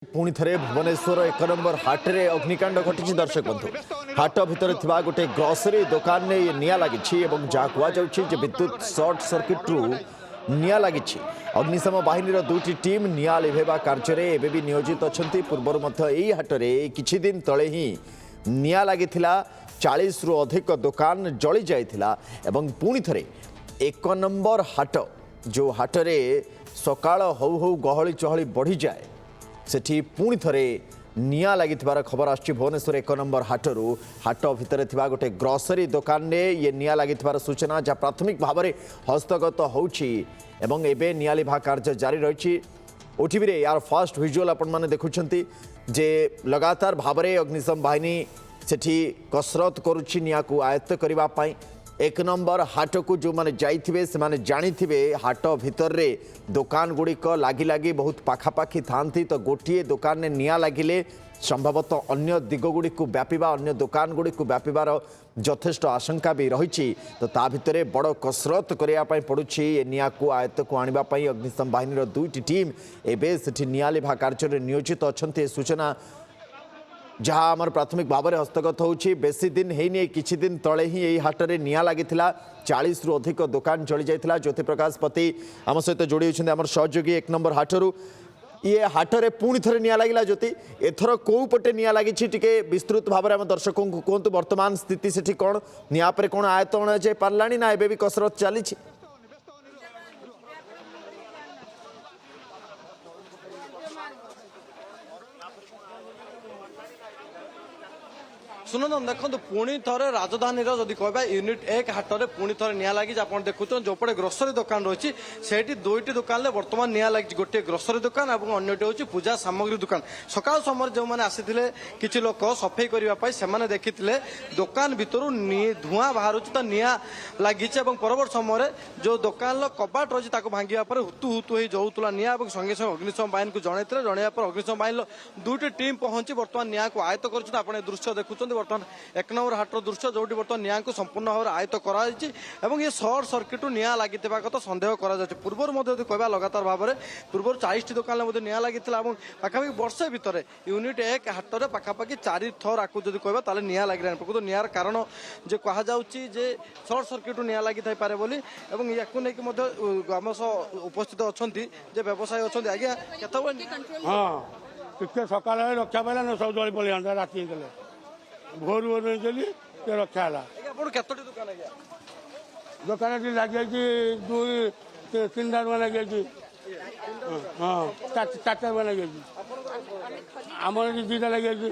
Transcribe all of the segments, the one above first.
पुणी थे भुवनेश्वर 1 नंबर हाटे अग्निकांड घटी दर्शक बंधु हाट भितर गोटे ग्रोसरी दुकान ने निया लगी जहाँ कहुच्छे विद्युत सर्ट सर्किट्रु निया लगी अग्निशम बाहिनी दुईटी टीम निया लिभेवा कार्य एवं नियोजित अच्छा पूर्व हाटरे किछि दिन तले ही निया लगी 40 रु अधिक दुकान जली जाइथिला एवं पुणी थे 1 नंबर हाट जो हाटरे सकाळ हौ हौ गहली चहली बढ़ी जाए सेठी पुणी थे निया लगी खबर आसछि भुवनेश्वर 1 नंबर हाटरू हाट भितर गोटे ग्रोसरी दुकान ने ये निया लगी सूचना जहाँ प्राथमिक भाव में हस्तगत होउछि एवं एबे निया लिभा कार्य जारी रही ओटीवी यार फास्ट विजुअल आपण माने देखुछंती जे लगातार भाव में अग्निशम बाहिनी सेठी कसरत करुछि निया को आयत्त करबा पई 1 नंबर हाट को जो माने जाइथिबे से माने जानिथिबे हाट भितर रे दुकान गुड़िक लागी लागी बहुत पाखापाखी थांती तो गोटे दुकान ने निया लागिले संभवतः अन्य दिग गुड़ी को व्यापीबा अन्य दुकान गुड़ी को व्यापीबार यथेष्ट आशंका भी रही तो ता भितर बड़ कसरत करने पड़ुछि निया को आयत्त को आनिबा पई अग्निशम बाहिनी दुईटी टीम एबे सेठी निया लिभा कार्य नियोजित अच्छा सूचना जहाँ आमर प्राथमिक भाव में हस्तगत होउछि बेसी दिन है किछि दिन तले ही यही हाटरे निया लगी 40 रु अधिक दुकान जली जाइथिला ज्योति प्रकाश पति आम सहित जोड़ी होइछन्ते आमर सहयोगी 1 नंबर हाटरू ये हाटरे पुणी थे निया लगिला ज्योति एथर कौ पटे निया लगी टिके विस्तृत भाव में आम दर्शकों को कहतु वर्तमान स्थिति सेठी कौन निया पर कौन आयत्त अणा जाई पारलानी ना एबे भी कसरत चली सुनंदन देखो पुणी थे राजधानी जदि कह यूनिट 1 हाटरे पुणी थे निया लगी आप देखुन जोपटे ग्रोसरी दुकान रही से दुईटी दुकान में बर्तमान निया लगी गोटे ग्रोसरी दुकान और अन्यटी हूँ पूजा सामग्री दुकान सका समय जो मैंने आसी किसी लोक सफाई करने से देखी दुकान भितर धूआं बाहर तो निया लगी परवर्त समय जो दुकान कबाट रही भांगा पर हुतु हुतु हो जाऊला निया संगे संगे अग्निशम बाहिनी को जनइले जनइया अग्निशम बाहिनी दुईटी टीम पहुंची बर्तमान निया को आयत्त कर दृश्य देखुं बर्तमान 1 नंबर हाटर दृश्य जो बर्तमान निया को संपूर्ण भाव में आयत्त कर ये सर्ट सर्किट निया लगी कथा सन्देह पूर्व कह लगातार भाव में पूर्व 40 दुकान में निया लगी पाखापाखि वर्षे भितर यूनिट 1 हाटर पाखापाखि 4 थर आपको जब कह निया लगे प्रकृत नियार कारण जे कह सर्ट सर्किट निया लगी थाईपे बोली या आम सह उपस्थित अच्छा व्यवसायी अच्छा आज्ञा हाँ सका रक्षा पाला सब जली पड़े राति भोर भोर चली रक्षा है दुकान लगे दुई 3 दार लगे हाँ 4 लगे आम 2टा लगे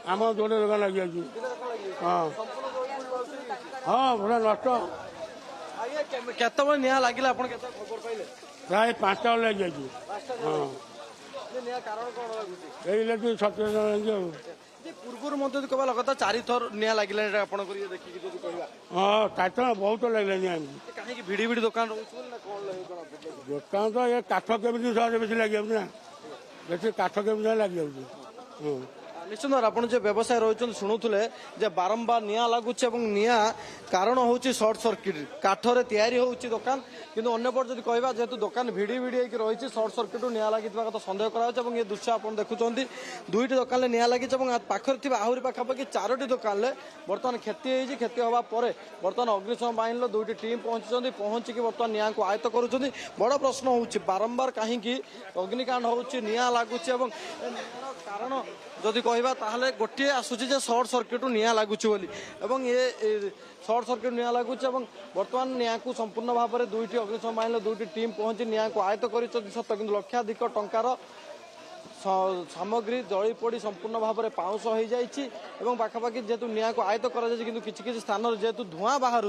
आम जोड़े दुकान लगे हाँ हाँ पूरा नष्ट केत निया लगे प्राय 5टा लगे हाँ इलेक्ट्रिक सचेतन पूर्व मध्य कह लगातार 4 थर निया लगे देखिए हाँ 4 थर बहुत लगे कहीं भिड़ी भिड़ी दुकान दुकान तो ये काठ केमी सहज बेसी लगे ना बेसी काठ केमी लगे निश्चित भाव आप व्यवसाय रही शुणुले बारंबार निया लगुच निया कारण हूँ सर्ट सर्किट काठरे तैयारी होची दुकान किंतु अन्यपट जब कह जेहेतु दुकान भिड़ी भिड़ी रही सर्ट सर्किट निया लगी कथा सन्देह कर ये दृश्य आप देखुं दुईटी दुकान में निया लगी पाखे आहरी पाखापाखि 4टी दुकान में बर्तमान क्षति हवा पर बर्तमान अग्निशम बाहिनी दुईटी टीम पहुंची बर्तमान निया को आयत्त कर बड़ प्रश्न हूँ बारंबार कहीं अग्निकांड हो निया लगुच कारण जदि कहवा गोटे आसूची सर्ट सर्किट निया लगुच ये सर्ट सर्किट निया लगुच बर्तमान निया को संपूर्ण भाव में दुईटी अग्निशम बाहिनी दुईटी टीम पहुंची निया को आयत्त कर सत कि लक्षाधिक टंकार सामग्री जली पड़ी संपूर्ण भाव में पाउंस हो जाइए पाखापाखि जेहेतु निया को आयत्त कर किसी स्थान जेहेतु धूआं बाहर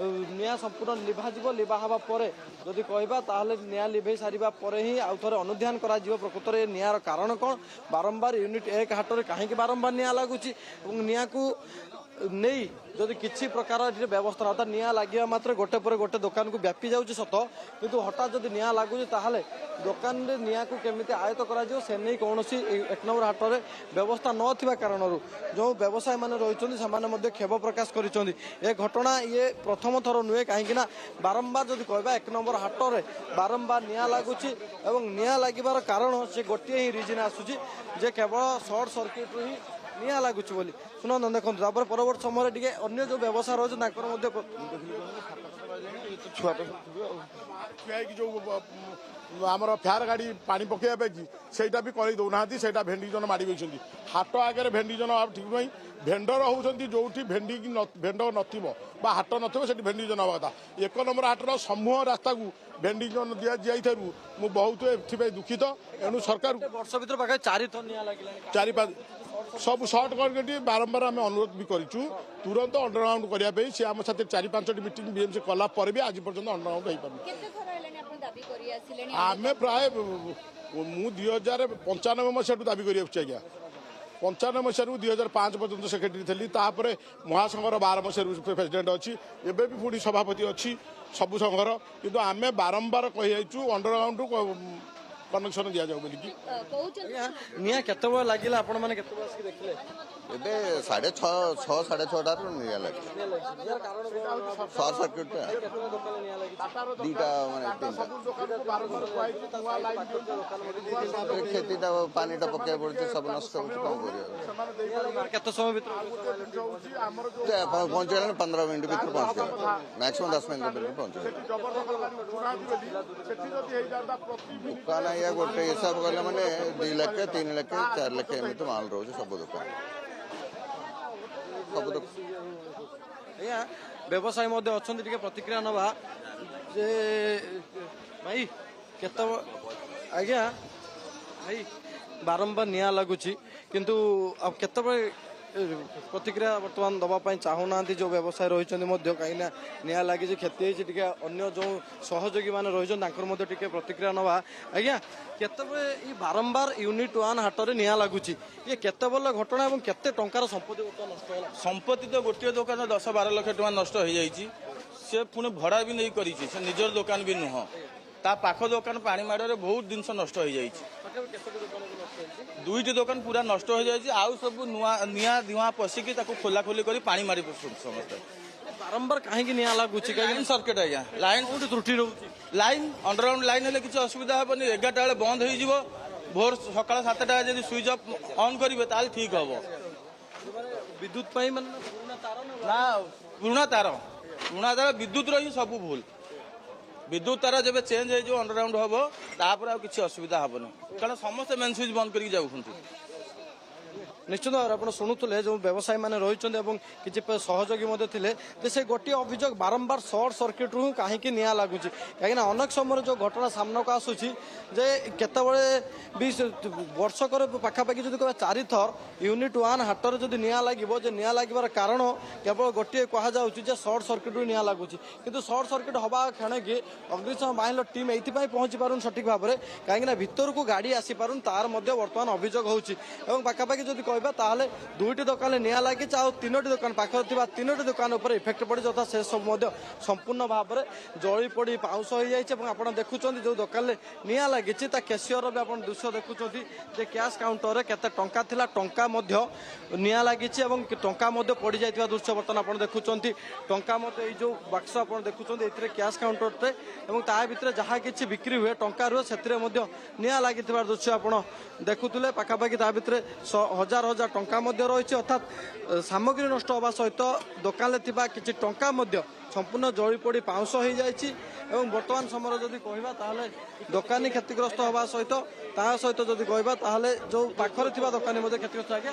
निया संपूर्ण लिभाव लिभा हवा पर जदि कहवा निया लिभे सारा पर ही आउ थे अनुधान कर प्रकृत में नियार कारण कौन बारंबार यूनिट 1 हाटरे कहीं बारंबार निया लगुच निया को ନେଇ ଯଦି କିଛି ପ୍ରକାର ଏଠି ବ୍ୟବସ୍ଥା ଅର୍ଥାତ୍ ନିଆଁ ଲାଗିବା ମାତ୍ରେ ଗୋଟେ ପରେ ଗୋଟେ ଦୋକାନକୁ ବ୍ୟାପି ଯାଉଛି ସତ, କିନ୍ତୁ ହଠାତ୍ ଯଦି ନିଆଁ ଲାଗୁଛି ତାହେଲେ ଦୋକାନରେ ନିଆଁକୁ କେମିତି ଆୟତ୍ତ କରାଯିବ ସେ ନେଇ କୌଣସି 1 ନମ୍ବର ହାଟରେ ବ୍ୟବସ୍ଥା ନଥିବା କାରଣରୁ ଯେଉଁ ବ୍ୟବସାୟୀମାନେ ରହିଛନ୍ତି ସେମାନେ ମଧ୍ୟ କ୍ଷୋଭ ପ୍ରକାଶ କରିଛନ୍ତି। ଏ ଘଟଣା ଇଏ ପ୍ରଥମ ଥର ନୁହେଁ, କାହିଁକି ନା ବାରମ୍ବାର ଯଦି କହିବା 1 ନମ୍ବର ହାଟରେ ବାରମ୍ବାର ନିଆଁ ଲାଗୁଛି ଏବଂ ନିଆଁ ଲାଗିବାର କାରଣ ସେ ଗୋଟିଏ ହିଁ ରିଜିନ୍ ଆସୁଛି ଯେ କେବଳ ସର୍ଟ ସର୍କିଟ୍ରୁ ହିଁ ନିଆଁ ଲାଗୁଛି ବୋଲି। ଶୁଣନ୍ତୁ ଦେଖନ୍ତୁ, ତାପରେ ପରବର୍ତ୍ତୀ ସମୟରେ ଟିକେ ଅନ୍ୟ ଯେଉଁ ବ୍ୟବସାୟ ରହୁଛି ତାଙ୍କର ମଧ୍ୟ ଛୁଆଟା ଠିଆ ହେଇକି ଯୋଉ ଆମର ଫ୍ୟାର ଗାଡ଼ି ପାଣି ପକେଇବା ପାଇଁ କି ସେଇଟା ବି କରେଇ ଦେଉନାହାନ୍ତି, ସେଇଟା ଭେଣ୍ଡି ଜଣ ମାଡ଼ି ବସିଛନ୍ତି। ହାଟ ଆଗରେ ଭେଣ୍ଡି ଜଣ ଠିକ୍ ନାହିଁ, ଭେଣ୍ଡର ହେଉଛନ୍ତି ଯୋଉଠି ଭେଣ୍ଡ ନଥିବ ବା ହାଟ ନଥିବ ସେଠି ଭେଣ୍ଡି ଜଣ ହେବା କଥା। 1 ନମ୍ବର ହାଟର ସମୂହ ରାସ୍ତାକୁ ଭେଣ୍ଡି ଜଣ ଦିଆଯାଇଥିବାରୁ ମୁଁ ବହୁତ ଏଥିପାଇଁ ଦୁଃଖିତ। ଏଣୁ ସରକାର ବର୍ଷ ଭିତରେ ପାଖରେ 4 ଥର ନିଆଁ ଲାଗିଲାଣି। 4-5 ସବୁ ସର୍ଟ କରିକି ବାରମ୍ବାର ଆମେ ଅନୁରୋଧ ବି କରିଛୁ ତୁରନ୍ତ ଅଣ୍ଡରଗ୍ରାଉଣ୍ଡ କରିବା ପାଇଁ। ସେ ଆମ ସାଥେ 4-5ଟି ମିଟିଂ ବିଏମସି କଲା ପରେ ବି ଆଜି ପର୍ଯ୍ୟନ୍ତ ଅଣ୍ଡରଗ୍ରାଉଣ୍ଡ ହେଇପାରୁନି। ଆମେ ପ୍ରାୟ ମୁଁ 2095 ମସିହାଠୁ ଦାବି କରି ଆସୁଛି ଆଜ୍ଞା। 95 ମସିହାରୁ 2005 ପର୍ଯ୍ୟନ୍ତ ସେକ୍ରେଟାରୀ ଥିଲି, ତାପରେ ମହାସଂଘର 12 ମସିହାରୁ ପ୍ରେସିଡେଣ୍ଟ ଅଛି, ଏବେ ବି ପୁଣି ସଭାପତି ଅଛି ସବୁ ସଂଘର। କିନ୍ତୁ ଆମେ ବାରମ୍ବାର କହିଯାଇଛୁ ଅଣ୍ଡରଗ୍ରାଉଣ୍ଡ କନେକ୍ସନ ଦିଆଯାଉ ବୋଲିକି। ନିଆଁ କେତେବେଳେ ଲାଗିଲା, ଆପଣ ମାନେ କେତେବେଳେ ଆସିକି ଦେଖିଲେ? ଏବେ 6:30 ନିଆଁ ଲାଗେ। ସର୍ଟ ସର୍କିଟ୍ ଦିଟା ମାନେ କ୍ଷତିଟା ପାଣିଟା ପକେଇବାକୁ ପଡୁଛି, ସବୁ ନଷ୍ଟ ହଉଛି। କଣ କରିବା? କେତେ ସମୟ ଭିତରେ ପହଞ୍ଚିଗଲାଣି? 15 ମିନିଟ୍ ଭିତରେ ପହଞ୍ଚିଗଲାଣି, ମ୍ୟାକ୍ସିମମ୍ 10 ମିନିଟ୍ ଭିତରେ ପହଞ୍ଚିଗଲାଣି। ଦୋକାନ ଆଜ୍ଞା ଗୋଟେ ହିସାବ କଲେ ମାନେ 2 ଲକ୍ଷ 3 ଲକ୍ଷ 4 ଲକ୍ଷ ଏମିତି ମାଲ ରହୁଛି ସବୁ ଦୋକାନ। ଆଜ୍ଞା ବ୍ୟବସାୟୀ ମଧ୍ୟ ଅଛନ୍ତି, ଟିକେ ପ୍ରତିକ୍ରିୟା ନେବା ଯେ ଭାଇ କେତେବେଳେ ଆଜ୍ଞା ଭାଇ ବାରମ୍ବାର ନିଆଁ ଲାଗୁଛି କିନ୍ତୁ ଆଉ କେତେବେଳେ ପ୍ରତିକ୍ରିୟା ବର୍ତ୍ତମାନ ଦେବା ପାଇଁ ଚାହୁଁନାହାନ୍ତି ଯେଉଁ ବ୍ୟବସାୟୀ ରହିଛନ୍ତି ମଧ୍ୟ, କାହିଁକିନା ନିଆଁ ଲାଗିଛି କ୍ଷତି ହେଇଛି। ଟିକେ ଅନ୍ୟ ଯେଉଁ ସହଯୋଗୀ ମାନେ ରହିଛନ୍ତି ତାଙ୍କର ମଧ୍ୟ ଟିକେ ପ୍ରତିକ୍ରିୟା ନେବା। ଆଜ୍ଞା କେତେବେଳେ ଏଇ ବାରମ୍ବାର ୟୁନିଟ୍ 1 ହାଟରେ ନିଆଁ ଲାଗୁଛି, ଇଏ କେତେ ଭଲ ଘଟଣା ଏବଂ କେତେ ଟଙ୍କାର ସମ୍ପତ୍ତି ବର୍ତ୍ତମାନ ନଷ୍ଟ ହେଲା? ସମ୍ପତ୍ତି ତ ଗୋଟିଏ ଦୋକାନ 10-12 ଲକ୍ଷ ଟଙ୍କା ନଷ୍ଟ ହେଇଯାଇଛି। ସେ ପୁଣି ଭଡ଼ା ବି ନେଇ କରିଛି, ସେ ନିଜର ଦୋକାନ ବି ନୁହଁ। ତା ପାଖ ଦୋକାନ ପାଣି ମାଡ଼ରେ ବହୁତ ଜିନିଷ ନଷ୍ଟ ହେଇଯାଇଛି। 2ଟି ଦୋକାନ ପୁରା ନଷ୍ଟ ହେଇଯାଇଛି, ଆଉ ସବୁ ନିଆଁ ଧୂଆଁ ପଶିକି ତାକୁ ଖୋଲାଖୋଲି କରି ପାଣି ମାରି ପଶୁଛନ୍ତି ସମସ୍ତେ। ବାରମ୍ବାର କାହିଁକି ନିଆଁ ଲାଗୁଛି? ଲାଇନ୍ ସର୍କିଟ୍ ଆଜ୍ଞା, ଲାଇନ୍ କୋଉଠି ତ୍ରୁଟି ରହୁଛି? ଲାଇନ୍ ଅଣ୍ଡରଗ୍ରାଉଣ୍ଡ ଲାଇନ୍ ହେଲେ କିଛି ଅସୁବିଧା ହେବନି। 11ଟା ବେଳେ ବନ୍ଦ ହେଇଯିବ, ଭୋର ସକାଳ 7ଟା ଯଦି ସୁଇଚ୍ ଅଫ୍ ଅନ୍ କରିବେ ତାହେଲେ ଠିକ୍ ହବ। ବିଦ୍ୟୁତ ପାଇଁ ମାନେ ପୁରୁଣା ତାର ନା ପୁରୁଣା ତାର ବିଦ୍ୟୁତର ହିଁ ସବୁ ଭୁଲ। ବିଦ୍ୟୁତ ତାର ଯେବେ ଚେଞ୍ଜ ହେଇଯିବ ଅଣ୍ଡରଗ୍ରାଉଣ୍ଡ ହବ, ତାପରେ ଆଉ କିଛି ଅସୁବିଧା ହବନି, କାରଣ ସମସ୍ତେ ମେନ୍ ସୁଇଚ୍ ବନ୍ଦ କରିକି ଯାଉଛନ୍ତି। ନିଶ୍ଚିତ ଭାବରେ ଆପଣ ଶୁଣୁଥିଲେ ଯେଉଁ ବ୍ୟବସାୟୀମାନେ ରହିଛନ୍ତି ଏବଂ କିଛି ସହଯୋଗୀ ମଧ୍ୟ ଥିଲେ ଯେ ସେ ଗୋଟିଏ ଅଭିଯୋଗ ବାରମ୍ବାର ସର୍ଟ ସର୍କିଟ୍ରୁ ହିଁ କାହିଁକି ନିଆଁ ଲାଗୁଛି। କାହିଁକିନା ଅନେକ ସମୟରେ ଯେଉଁ ଘଟଣା ସାମ୍ନାକୁ ଆସୁଛି ଯେ କେତେବେଳେ ବି ବର୍ଷକରେ ପାଖାପାଖି ଯଦି କହିବା 4 ଥର ୟୁନିଟ୍ 1 ହାଟରେ ଯଦି ନିଆଁ ଲାଗିବ, ଯେ ନିଆଁ ଲାଗିବାର କାରଣ କେବଳ ଗୋଟିଏ କୁହାଯାଉଛି ଯେ ସର୍ଟ ସର୍କିଟ୍ରୁ ନିଆଁ ଲାଗୁଛି। କିନ୍ତୁ ସର୍ଟ ସର୍କିଟ୍ ହେବା କ୍ଷଣକି ଅଗ୍ନିଶମ ବାହିନୀର ଟିମ୍ ଏଇଥିପାଇଁ ପହଞ୍ଚି ପାରୁନି ସଠିକ୍ ଭାବରେ, କାହିଁକିନା ଭିତରକୁ ଗାଡ଼ି ଆସିପାରୁନି, ତାର ମଧ୍ୟ ବର୍ତ୍ତମାନ ଅଭିଯୋଗ ହେଉଛି। ଏବଂ ପାଖାପାଖି ଯଦି କହିବା ତାହେଲେ 2ଟି ଦୋକାନରେ ନିଆଁ ଲାଗିଛି, ଆଉ 3ଟି ଦୋକାନ ପାଖରେ ଥିବା 3ଟି ଦୋକାନ ଉପରେ ଇଫେକ୍ଟ ପଡ଼ିଛି, ଯଥା ସେ ସବୁ ମଧ୍ୟ ସମ୍ପୂର୍ଣ୍ଣ ଭାବରେ ଜଳି ପଡ଼ି ପାଉଁଶ ହୋଇଯାଇଛି। ଏବଂ ଆପଣ ଦେଖୁଛନ୍ତି ଯେଉଁ ଦୋକାନରେ ନିଆଁ ଲାଗିଛି ତା କ୍ୟାସିୟର ବି ଆପଣ ଦୃଶ୍ୟ ଦେଖୁଛନ୍ତି ଯେ କ୍ୟାସ୍ କାଉଣ୍ଟରରେ କେତେ ଟଙ୍କା ଥିଲା, ଟଙ୍କା ମଧ୍ୟ ନିଆଁ ଲାଗିଛି ଏବଂ ଟଙ୍କା ମଧ୍ୟ ପଡ଼ିଯାଇଥିବା ଦୃଶ୍ୟ ବର୍ତ୍ତମାନ ଆପଣ ଦେଖୁଛନ୍ତି। ଟଙ୍କା ମଧ୍ୟ ଏଇ ଯେଉଁ ବାକ୍ସ ଆପଣ ଦେଖୁଛନ୍ତି ଏଥିରେ କ୍ୟାସ୍ କାଉଣ୍ଟରରେ ଏବଂ ତା ଭିତରେ ଯାହା କିଛି ବିକ୍ରି ହୁଏ ଟଙ୍କା ରୁହେ ସେଥିରେ ମଧ୍ୟ ନିଆଁ ଲାଗିଥିବାର ଦୃଶ୍ୟ ଆପଣ ଦେଖୁଥିଲେ। ପାଖାପାଖି ତା ଭିତରେ ହଜାର ହଜାର ଟଙ୍କା ମଧ୍ୟ ରହିଛି, ଅର୍ଥାତ୍ ସାମଗ୍ରୀ ନଷ୍ଟ ହେବା ସହିତ ଦୋକାନରେ ଥିବା କିଛି ଟଙ୍କା ମଧ୍ୟ ସମ୍ପୂର୍ଣ୍ଣ ଜଳି ପୋଡ଼ି ପାଉଁଶ ହୋଇଯାଇଛି। ଏବଂ ବର୍ତ୍ତମାନ ସମୟରେ ଯଦି କହିବା ତାହେଲେ ଦୋକାନୀ କ୍ଷତିଗ୍ରସ୍ତ ହେବା ସହିତ ତା ସହିତ ଯଦି କହିବା ତାହେଲେ ଯେଉଁ ପାଖରେ ଥିବା ଦୋକାନୀ ମଧ୍ୟ କ୍ଷତିଗ୍ରସ୍ତ। ଆଜ୍ଞା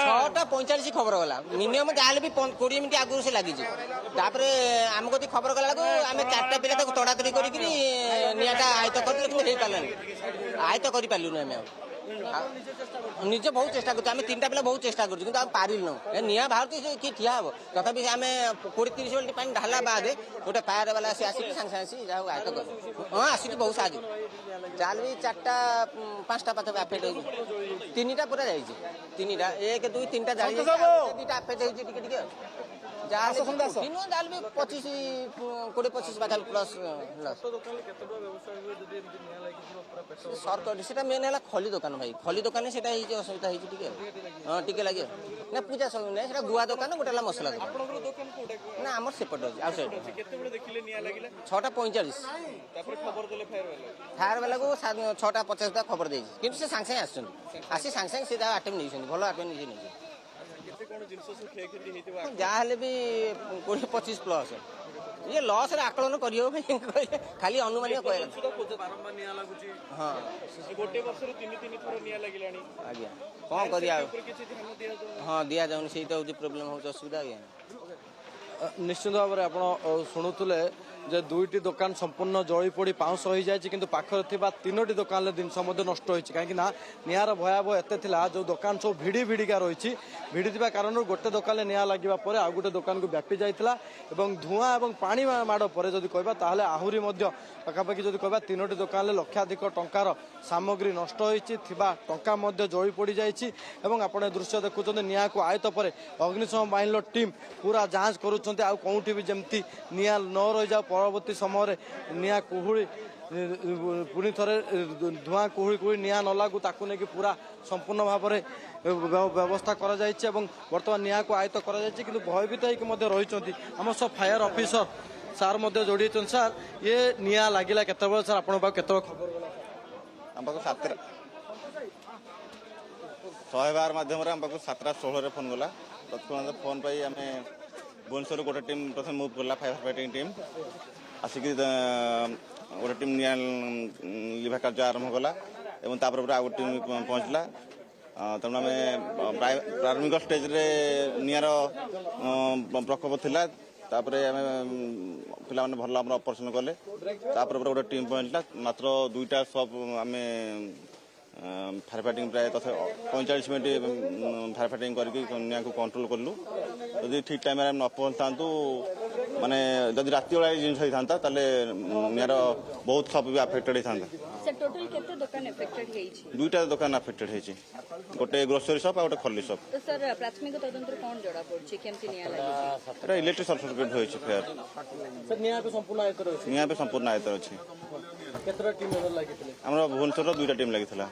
6:45 ଖବର ଗଲା, ମିନିମମ୍ ଯାହାହେଲେ ବି 20 ମିନିଟ୍ ଆଗରୁ ସେ ଲାଗିଛି। ତାପରେ ଆମ କତି ଖବର ଗଲା ବେଳକୁ ଆମେ 4ଟା ପିଲା ତାକୁ ତଡ଼ାତଡ଼ି କରିକି ନିଆଁଟା ଆୟତ୍ତ କରିଥିଲୁ, କିନ୍ତୁ ହେଇପାରିଲାନି, ଆୟତ୍ତ କରିପାରିଲୁନି ଆମେ ଆଉ। ନିଜେ ବହୁତ ଚେଷ୍ଟା କରୁଛୁ ଆମେ 3ଟା ପିଲା ବହୁତ ଚେଷ୍ଟା କରୁଛୁ କିନ୍ତୁ ଆମେ ପାରିଲୁନୁ ଏ ନିଆଁ ବାହାରୁଛି କିଏ ଠିଆ ହବ ତଥାପି ଆମେ 20-30 ମିନିଟ୍ ପାଣି ଢାଲା ବାଦେ ଗୋଟେ ଫାୟାର ବାଲା ଆସିକି ସାଙ୍ଗେ ସାଙ୍ଗେ ଆସି ଯାହା ଆୟତ କରୁ ହଁ ଆସିଛି ବହୁତ ସାହାଯ୍ୟ ଚାଲ ବି 4ଟା 5ଟା ପାଖାପାଖି ଆଫେକ୍ଟ ହେଇଛି 3ଟା ପୁରା ଯାଇଛି 3ଟା 1 2 3ଟା ଜାଳି 2ଟା ଆଫେକ୍ଟ ହେଇଛି ଟିକେ ଟିକେ ଯାହା ଯାହାହେଲେ ବି 20-25 ପାଖାପାଖି ପ୍ଲସ୍ ସରକାର ସେଟା ମେନ୍ ହେଲା ଖଲି ଦୋକାନ ଭାଇ ଖଲି ଦୋକାନରେ ସେଟା ହେଇଛି ଅସୁବିଧା ହେଇଛି ଟିକେ ହଁ ଟିକେ ଲାଗିବ ନା ପୂଜା ସବୁ ନାହିଁ ସେଟା ଗୁଆ ଦୋକାନ ଗୋଟେ ହେଲା ମସଲା ଦୋକାନ ନା ଆମର ସେପଟେ ଅଛି ଆଉ ସାଇଡ୍ 6:45 ଫାୟାର ବାଲାକୁ 6:50 ଖବର ଦେଇଛି କିନ୍ତୁ ସେ ସାଙ୍ଗେ ସାଙ୍ଗେ ଆସିଛନ୍ତି ଆସି ସାଙ୍ଗେ ସାଙ୍ଗେ ସେ ଯାହା ଆଟେମ୍ପ ନେଇଛନ୍ତି ଭଲ ଆଟେମ୍ପ ନେଇଛନ୍ତି ଯାହାହେଲେ ବି 20-25 ପ୍ଲସ୍ ଇଏ ଲସ୍ରେ ଆକଳନ କରିହେବ ଖାଲି ଅନୁମାନିକ କହିବା ହଁ ଗୋଟେ ବର୍ଷରୁ 3 ଥର ନିଆଁ ଲାଗିଲାଣି ଆଜ୍ଞା କ'ଣ କରିବା ଆଉ ହଁ ଦିଆଯାଉନି ସେଇଟା ହେଉଛି ପ୍ରୋବ୍ଲେମ୍ ହେଉଛି ଅସୁବିଧା ଆଜ୍ଞା ନିଶ୍ଚିତ ଭାବରେ ଆପଣ ଶୁଣୁଥିଲେ ଯେ 2ଟି ଦୋକାନ ସମ୍ପୂର୍ଣ୍ଣ ଜଳି ପୋଡ଼ି ପାଉଁଶ ହୋଇଯାଇଛି କିନ୍ତୁ ପାଖରେ ଥିବା 3ଟି ଦୋକାନରେ ଜିନିଷ ମଧ୍ୟ ନଷ୍ଟ ହୋଇଛି କାହିଁକି ନା ନିଆଁର ଭୟାବହ ଏତେ ଥିଲା ଯେଉଁ ଦୋକାନ ସବୁ ଭିଡ଼ିକା ରହିଛି ଭିଡ଼ିଥିବା କାରଣରୁ ଗୋଟେ ଦୋକାନରେ ନିଆଁ ଲାଗିବା ପରେ ଆଉ ଗୋଟେ ଦୋକାନକୁ ବ୍ୟାପି ଯାଇଥିଲା ଏବଂ ଧୂଆଁ ଏବଂ ପାଣି ମାଡ଼ ପରେ ଯଦି କହିବା ତାହେଲେ ଆହୁରି ମଧ୍ୟ ପାଖାପାଖି ଯଦି କହିବା 3ଟି ଦୋକାନରେ ଲକ୍ଷାଧିକ ଟଙ୍କାର ସାମଗ୍ରୀ ନଷ୍ଟ ହୋଇଛି ଥିବା ଟଙ୍କା ମଧ୍ୟ ଜଳି ପୋଡ଼ିଯାଇଛି ଏବଂ ଆପଣ ଏ ଦୃଶ୍ୟ ଦେଖୁଛନ୍ତି ନିଆଁକୁ ଆୟତ୍ତ ପରେ ଅଗ୍ନିଶମ ବାହିନୀର ଟିମ୍ ପୁରା ଯାଞ୍ଚ କରୁଛନ୍ତି ଆଉ କେଉଁଠି ବି ଯେମିତି ନିଆଁ ନ ରହିଯାଉ ପରବର୍ତ୍ତୀ ସମୟରେ ନିଆଁ କୁହୁଳି ପୁଣି ଥରେ ଧୂଆଁ କୁହୁଳି ନିଆଁ ନ ଲାଗୁ ତାକୁ ନେଇକି ପୁରା ସମ୍ପୂର୍ଣ୍ଣ ଭାବରେ ବ୍ୟବସ୍ଥା କରାଯାଇଛି ଏବଂ ବର୍ତ୍ତମାନ ନିଆଁକୁ ଆୟତ୍ତ କରାଯାଇଛି କିନ୍ତୁ ଭୟଭୀତ ହେଇକି ମଧ୍ୟ ରହିଛନ୍ତି ଆମ ସହ ଫାୟାର ଅଫିସର ସାର୍ ମଧ୍ୟ ଯୋଡ଼ିଛନ୍ତି ସାର୍ ଇଏ ନିଆଁ ଲାଗିଲା କେତେବେଳେ ସାର୍ ଆପଣଙ୍କ ପାଖକୁ କେତେବେଳେ ଖବର ଗଲା ଆମ ପାଖକୁ 112 ମାଧ୍ୟମରେ ଆମ ପାଖକୁ 7:16ରେ ଫୋନ୍ ଗଲା ତତ୍କ୍ଷଣାତ୍ ଫୋନ୍ ପାଇ ଆମେ ଭୁବନେଶ୍ୱରରୁ ଗୋଟେ ଟିମ୍ ପ୍ରଥମେ ମୁଭ୍ କଲା ଫାୟାର ଫାଇଟିଂ ଟିମ୍ ଆସିକି ଗୋଟେ ଟିମ୍ ନିଆଁ ଲିଭା କାର୍ଯ୍ୟ ଆରମ୍ଭ କଲା ଏବଂ ତାପରେ ଆଉ ଗୋଟେ ଟିମ୍ ପହଞ୍ଚିଲା ତେଣୁ ଆମେ ପ୍ରାରମ୍ଭିକ ଷ୍ଟେଜ୍ରେ ନିଆଁର ପ୍ରକୋପ ଥିଲା ତାପରେ ଆମେ ପିଲାମାନେ ଭଲ ଆମର ଅପରେସନ୍ କଲେ ତାପରେ ଗୋଟେ ଟିମ୍ ପହଞ୍ଚିଲା ମାତ୍ର 2ଟା ସପ୍ ଆମେ ଫାୟାର ଫାଇଟିଂ ପ୍ରାୟ ତଥା 45 ମିନିଟ୍ ଫାୟାର ଫାଇଟିଂ କରିକି ନିଆଁକୁ କଣ୍ଟ୍ରୋଲ୍ କଲୁ ଯଦି ଠିକ୍ ଟାଇମ୍ରେ ଆମେ ନ ପହଞ୍ଚିଥାନ୍ତୁ ମାନେ ଯଦି ରାତି ବେଳା ଜିନିଷ ହେଇଥାନ୍ତା ତାହେଲେ ନିଆଁର ବହୁତ ସପ୍ ବି ଆଫେକ୍ଟେଡ୍ ହେଇଥାନ୍ତା 2ଟା ଦୋକାନ ଆଫେକ୍ଟେଡ୍ ହେଇଛି ଗୋଟେ ଗ୍ରୋସରୀ ସପ୍ ଆଉ ଗୋଟେ ଖଲି ସପ୍ ପ୍ରାଥମିକ ତଦନ୍ତରୁ କ'ଣ ଜଣାପଡ଼ୁଛି କେମିତି ନିଆଁ ଲାଗିଛି ଏଇଟା ଇଲେକ୍ଟ୍ରିକ୍ ସର୍ଟ ସର୍କିଟ୍ ହୋଇଛି ଫାୟାର ନିଆଁ ଏବେ ସମ୍ପୂର୍ଣ୍ଣ ଆୟତ୍ତରେ ଅଛି ନିଆଁ ଏବେ ସମ୍ପୂର୍ଣ୍ଣ ଆୟତ୍ତରେ ଅଛି କେତେଟା ଟିମ୍ ଲାଗିଥିଲେ ଆମର ଭୁବନେଶ୍ୱରର 2ଟା ଟିମ୍ ଲାଗିଥିଲା